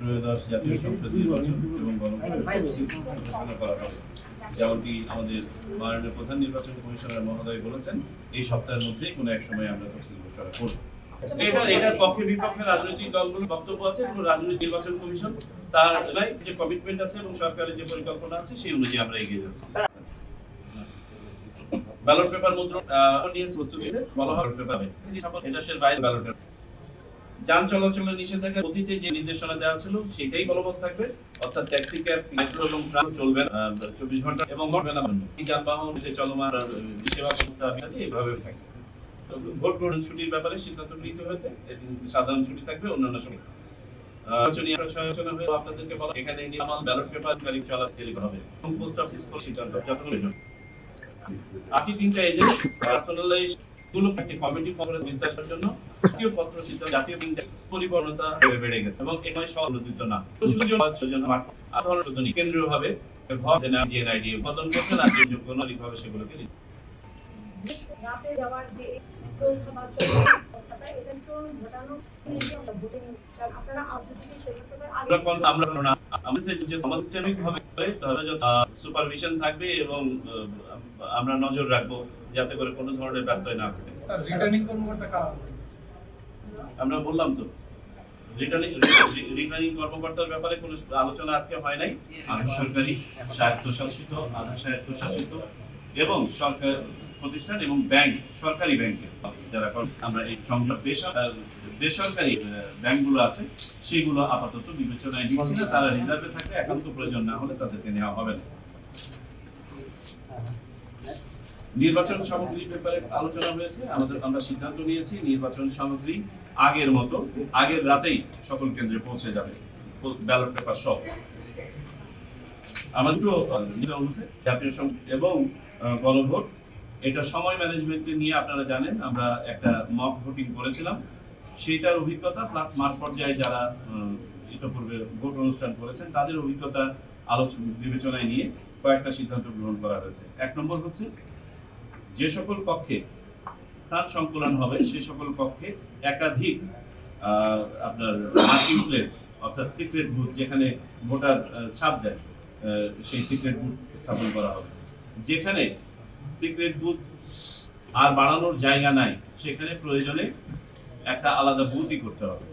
ত্রয়োদশ জাতীয় সংসদ নির্বাচন এবং ঘোষণা করা হবে। যেমনটি আমাদের মাননীয় প্রধান নির্বাচন কমিশনার মহোদয় বলেছেন, এই সপ্তাহের মধ্যেই কোনো এক সময় আমরা তফসিল ঘোষণা করব। এটার পক্ষে বিপক্ষে রাজনৈতিক দলগুলোর বক্তব্য আছে এবং রাজনৈতিক নির্বাচন কমিশন তার যে কমিটমেন্ট আছে এবং সরকারের যে পরিকল্পনা আছে সেই অনুযায়ী আমরা এগিয়ে যাচ্ছি। ব্যালট পেপার মুদ্রণ নিয়েছে বস্তু দিয়েছে বলা হয় ব্যালট পেপার এটা সের বাইরে ব্যালট পেপার যান চলাচলের নিষেধাজ্ঞা অতীতে যে নির্দেশনা দেওয়া ছিল সেটাই বলবৎ থাকবে, অর্থাৎ ট্যাক্সি ক্যাব মেট্রো এবং ট্রাম চলবে না 24 ঘন্টা এবং মরবে না এই যানবাহন যে চলমান সেবা ব্যবস্থা এইভাবে থাকবে। ভোট গ্রহণ ছুটির ব্যাপারে সিদ্ধান্ত গৃহীত হয়েছে, সাধারণ ছুটি থাকবে, অন্যান্য সময় আপনাদেরকে বলা এখানে ব্যালট পেপার চলা হবে এবং পোস্ট অফিস সিদ্ধান্ত আপনি তিনটা এজেন্ট পার্সোনালাইজ গুলো একটি কমিটি ফর্মের বিস্তারের জন্য জাতীয় পত্র সিদ্ধান্ত জাতীয় পরিপূর্ণতা বেড়ে গেছে এবং এই নয় সহযোগিত না জন্য আধুনিক কেন্দ্রীয় ভাবে জিএনআইডি উৎপাদন করতে না যোগ্য নাগরিকভাবে সেগুলোকে রাতে যাওয়ার যে সুপারভিশন থাকবে এবং আমরা নজর রাখবো যাতে করে কোনো ধরনের ব্যত্যয় না ঘটে। আমরা বললাম তো রিটার্নিং কর্মকর্তার ব্যাপারে কোনো আলোচনা আজকে হয় নাই। সরকারি স্বায়ত্তশাসিত আধা স্বায়ত্তশাসিত এবং সরকার প্রতিষ্ঠান এবং ব্যাংক সরকারি ব্যাংকে যারা আমরা এই সংযোগ বেসরকারি ব্যাংকগুলো আছে সেগুলো আপাতত বিবেচনায় নিচ্ছি না, তারা রিজার্ভে থাকলে একান্ত প্রয়োজন না হলে তাদেরকে নেওয়া হবে না। নির্বাচন সামগ্রীর ব্যাপারে আলোচনা হয়েছে, আমরা সিদ্ধান্ত নিয়েছি নির্বাচন সামগ্রী আগের মতো আগের রাতেই সকল কেন্দ্রে পৌঁছে যাবে ব্যালট পেপার সহ। আমাদের জাতীয় সংসদ এবং গণভোট এটা সময় ম্যানেজমেন্ট নিয়ে আপনারা জানেন আমরা একটা মক ভোটিং করেছিলাম, সেইটার অভিজ্ঞতা প্লাস মাঠ পর্যায়ে যারা ইতিপূর্বে ভোট অনুষ্ঠান করেছেন তাদের অভিজ্ঞতা আলোচনা বিবেচনায় নিয়ে কয়েকটা সিদ্ধান্ত গ্রহণ করা হয়েছে। এক নম্বর হচ্ছে যে সকল কক্ষে স্থান সংকুলন হবে সেই সকল কক্ষে একাধিক আপনার মার্কিং প্লেস অর্থাৎ সিক্রেট বুথ যেখানে ভোটার ছাপ দেয় সেই সিক্রেট বুথ স্থাপন করা হবে। যেখানে সিক্রেট বুথ আর বাড়ানোর জায়গা নাই সেখানে প্রয়োজনে একটা আলাদা বুথই করতে হবে।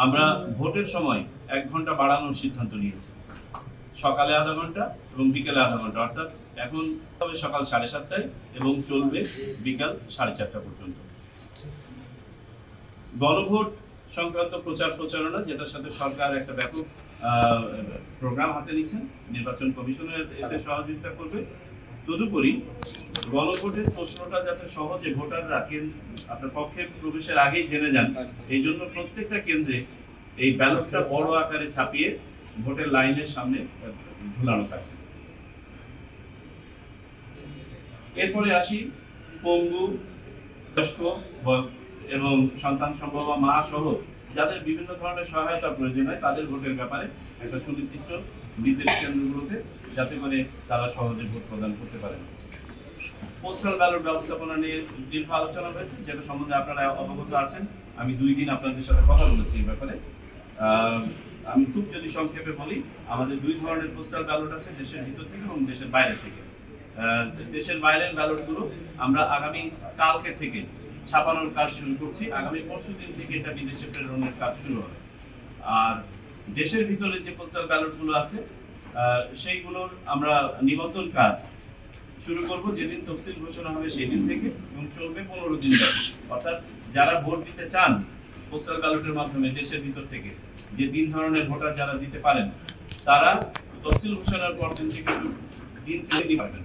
আমরা ভোটের সময় 1 ঘন্টা বাড়ানোর সিদ্ধান্ত নিয়েছি, সকালে আধা ঘন্টা এবং বিকেলে আধা ঘন্টা, অর্থাৎ এখন হবে সকাল 7:30টায় এবং চলবে বিকাল 4:30টা পর্যন্ত। গণভোট সংক্রান্ত প্রচারণা যেটার সাথে সরকার একটা ব্যাপক প্রোগ্রাম হাতে নিচ্ছেন, নির্বাচন কমিশনের এতে সহযোগিতা করবে। তদুপরি গণভোটের প্রশ্নটা যাতে সহজে ভোটাররা আপনার পক্ষে প্রবেশের আগেই জেনে যান এই জন্য প্রত্যেকটা কেন্দ্রে এই ব্যালটটা বড় আকারে ছাপিয়ে ভোটের লাইনের সামনে ঝুলানো থাকবে। এরপরে আসি পঙ্গু, বয়স্ক এবং সন্তান সম্ভব মা সহ যাদের বিভিন্ন ধরনের সহায়তা প্রয়োজন হয় তাদের ভোটের ব্যাপারে একটা সুনির্দিষ্ট নির্দেশ কেন্দ্রগুলোতে যাতে করে তারা সহজে ভোট প্রদান করতে পারেন। পোস্টাল ব্যালট ব্যবস্থাপনা নিয়ে দীর্ঘ আলোচনা হয়েছে, যেটা সম্বন্ধে আপনারা অবগত আছেন। আমি 2 দিন আপনাদের সাথে কথা বলেছি এই ব্যাপারে। আমি খুব যদি সংক্ষেপে বলি, আমাদের 2 ধরনের পোস্টাল ব্যালট আছে, দেশের ভিতর থেকে এবং দেশের বাইরে থেকে। দেশের বাইরের ব্যালটগুলো আমরা আগামী কালকে থেকে ছাপানোর কাজ শুরু করছি, আগামী পরশুদিন থেকে এটা বিদেশে প্রেরণের কাজ শুরু হবে। আর দেশের ভিতরে যে পোস্টাল ব্যালটগুলো আছে সেইগুলোর আমরা নিবন্ধন কাজ শুরু করব যেদিন তফসিল ঘোষণা হবে সেই দিন থেকে এবং চলবে 15 দিন ব্যাপী। অর্থাৎ যারা ভোট দিতে চান পোস্টাল ব্যালটের মাধ্যমে দেশের ভিতর থেকে, যে 3 ধরনের ভোটার যারা দিতে পারেন তারা তফসিল ঘোষণার পর দিন থেকে দিন দিতে পারবেন।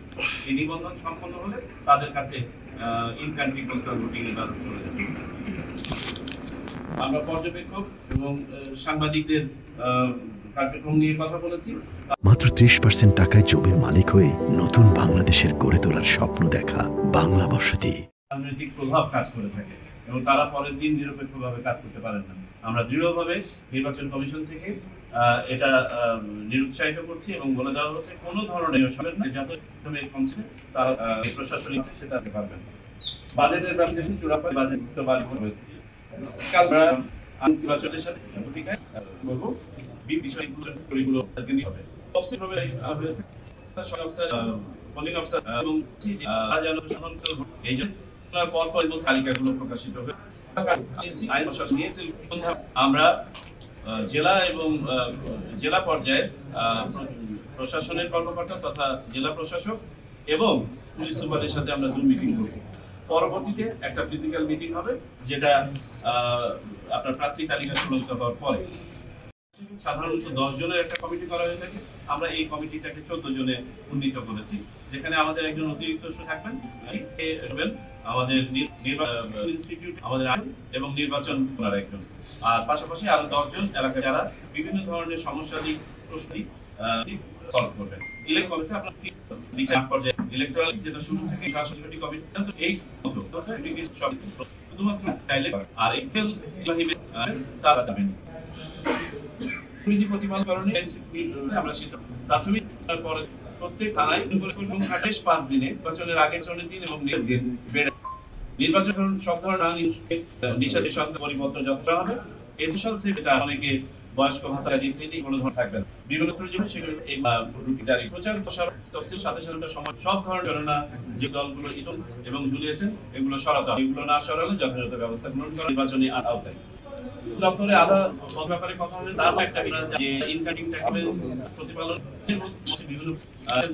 এই নিবন্ধন সম্পন্ন হলে তাদের কাছে ইন কান্ট্রি পোস্টাল ভোটিং এর ব্যালট চলে যাবে। আমরা পর্যবেক্ষক এবং সাংবাদিকদের কার্যক্রম নিয়ে কথা বলেছি। মাত্র 30% টাকায় জমির মালিক হয়ে নতুন বাংলাদেশের গড়ে তোলার স্বপ্ন দেখা বাংলা বসতি। রাজনৈতিক প্রভাব কাজ করে থাকে এবং তারা পরের দিন নিরপেক্ষভাবে কাজ করতে পারেন না। আমরা দৃঢ়ভাবে নির্বাচন কমিশন থেকে এটা নিরুৎসাহিত করছি এবং বলে দেওয়া হচ্ছে কোনো ধরনের তারা প্রশাসনিক সেটা পারবেন। বাজেটের ব্যবস্থা চূড়ান্ত বাজেট হয়েছে। আমি নির্বাচনের সাথে ভূমিকায় বলবো বিষয়গুলো তাদেরকে নিতে হবে। অফিসার হবে হয়েছে সব অফিসার পোলিং অফিসার এবং এই জন্য পর এবং তালিকাগুলো প্রকাশিত হবে। আইন প্রশাসন নিয়েছিল আমরা জেলা এবং জেলা পর্যায়ে প্রশাসনের কর্মকর্তা তথা জেলা প্রশাসক এবং পুলিশ সুপারের সাথে আমরা জুম মিটিং করব। পরবর্তীতে একটা ফিজিক্যাল মিটিং হবে, যেটা আপনার প্রার্থী তালিকা চূড়ান্ত হওয়ার পরে। সাধারণত 10 জনের একটা কমিটি করা হয়ে থাকে, আমরা এই কমিটিটাকে 14 জনে উন্নীত করেছি, যেখানে আমাদের একজন অতিরিক্ত থাকবেন আমাদের ইনস্টিটিউট আমাদের এবং নির্বাচন করার একজন, আর পাশাপাশি আরো 10 জন এলাকায় যারা বিভিন্ন ধরনের সমস্যাদি প্রশ্ন সলভ করবেন। ইলেক্ট কমিটি আপনার বিচার পর্যায়ে ইলেকট্রাল যেটা শুরু থেকে শাসনসমিতি কমিটি এই সব শুধুমাত্র আর এক্সেল তারা যাবেন নীতি প্রতিপালনকরণে আমরা প্রাথমিক পরে প্রত্যেক থানায় 5 দিনে নির্বাচনের আগের 40 দিন এবং দিন বেড়ে নির্বাচন সব ধরনের নিষেধের সঙ্গে পরিবর্তন যথেষ্ট হবে। এডিশনাল সেটা অনেকে বয়স্ক ভাতা দিতে কোনো ধরনের থাকবে না। বিভিন্ন প্রয়োজনে সেগুলো এই জারি প্রচার প্রসার তফসিল সাথে সাথে সময় সব ধরনের গণনা যে দলগুলো এবং ঝুলিয়েছেন এগুলো সরাতে হবে। এগুলো না সরালে যথাযথ ব্যবস্থা গ্রহণ করা নির্বাচনী আওতায়। দপ্তরে আলাদা ব্যাপারে কথা হলে তার একটা যে ইনকামিং ট্যাক্সের প্রতিপালন বিভিন্ন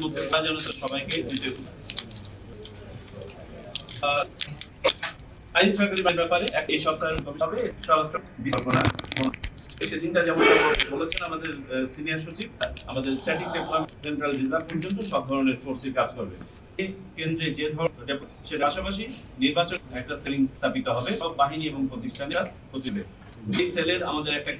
মধ্যে যেন সবাইকে দিতে আইন শৃঙ্খলার ব্যাপারে এই সপ্তাহের হবে স্বরাষ্ট্র বিকল্পনা সেদিনটা যেমন বলেছেন আমাদের সিনিয়র সচিব আমাদের স্ট্যাটিক ডেভেলপমেন্ট সেন্ট্রাল রিজার্ভ পর্যন্ত সব ধরনের ফোর্সে কাজ করবে। কেন্দ্রে যে ধরনের সেটা পাশাপাশি নির্বাচন একটা সেলিং স্থাপিত হবে সব বাহিনী এবং প্রতিষ্ঠানের প্রতিবে এই সেলের আমাদের একটা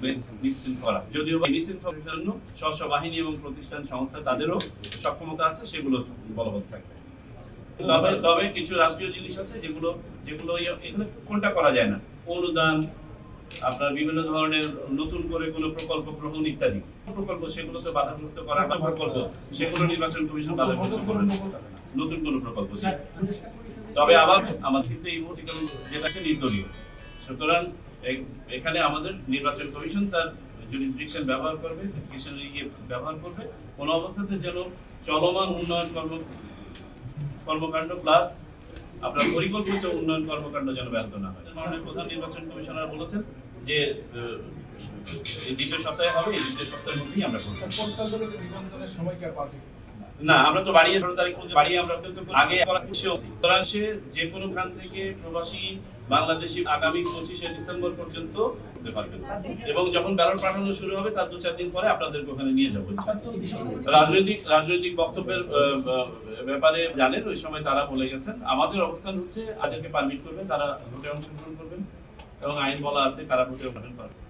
নিশ্চিত করা, যদিও নিশ্চিত করার জন্য স্ব বাহিনী এবং প্রতিষ্ঠান সংস্থা তাদেরও সক্ষমতা আছে, সেগুলো বলবৎ থাকবে। তবে কিছু রাষ্ট্রীয় জিনিস আছে যেগুলো এখানে কোনটা করা যায় না, অনুদান আপনার বিভিন্ন ধরনের নতুন করে কোনো প্রকল্প গ্রহণ ইত্যাদি প্রকল্প সেগুলোতে বাধাগ্রস্ত করার প্রকল্প সেগুলো নির্বাচন কমিশন বাধাগ্রস্ত করবে নতুন কোনো প্রকল্প। তবে আবার আমাদের কিন্তু এই মুহূর্তে যেটা আছে নির্দলীয়, সুতরাং এখানে আমাদের নির্বাচন কমিশন তার জুরিসডিকশন ব্যবহার করবে, ডিসক্রিশনারি ব্যবহার করবে, কোন অবস্থাতে যেন চলমান উন্নয়ন কর্মকাণ্ড প্লাস আপনার পরিকল্পিত উন্নয়ন কর্মকাণ্ড যেন ব্যাহত না হয়। মাননীয় প্রধান নির্বাচন কমিশনার বলেছেন যে এই দ্বিতীয় সপ্তাহে হবে, এই দ্বিতীয় সপ্তাহের মধ্যেই আমরা করব। না, আমরা তো বাড়িয়ে 16 তারিখ পর্যন্ত বাড়িয়ে আমরা কিন্তু আগে করা খুশি হচ্ছি। সুতরাং সে যে কোনো খান থেকে প্রবাসী বাংলাদেশি আগামী 25শে ডিসেম্বর পর্যন্ত করতে পারবেন এবং যখন ব্যালট পাঠানো শুরু হবে তার 2-4 দিন পরে আপনাদেরকে ওখানে নিয়ে যাবো। রাজনৈতিক বক্তব্যের ব্যাপারে জানেন, ওই সময় তারা বলে গেছেন আমাদের অবস্থান হচ্ছে তাদেরকে পারমিট করবে, তারা ভোটে অংশগ্রহণ করবেন এবং আইন বলা আছে কারা ভোটে অংশগ্রহণ করবেন।